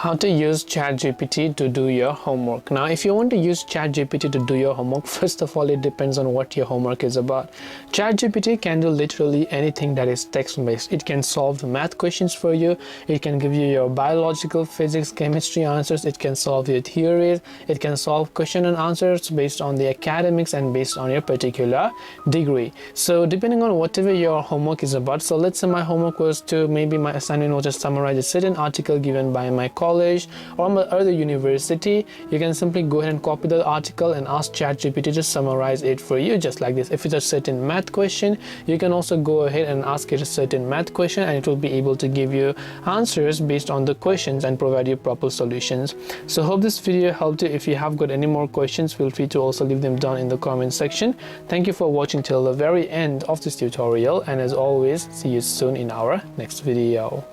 How to use ChatGPT to do your homework. Now, if you want to use ChatGPT to do your homework, first of all, it depends on what your homework is about. ChatGPT can do literally anything that is text-based. It can solve the math questions for you. It can give you your biological, physics, chemistry answers. It can solve your theories. It can solve question and answers based on the academics and based on your particular degree. So depending on whatever your homework is about, so let's say my homework was to, maybe my assignment was to summarize a certain article given by my college or my other university. You can simply go ahead and copy the article and ask ChatGPT to summarize it for you, just like this. If it's a certain math question, you can also go ahead and ask it a certain math question, and it will be able to give you answers based on the questions and provide you proper solutions. So hope this video helped you. If you have got any more questions, feel free to also leave them down in the comment section. Thank you for watching till the very end of this tutorial, and as always, see you soon in our next video.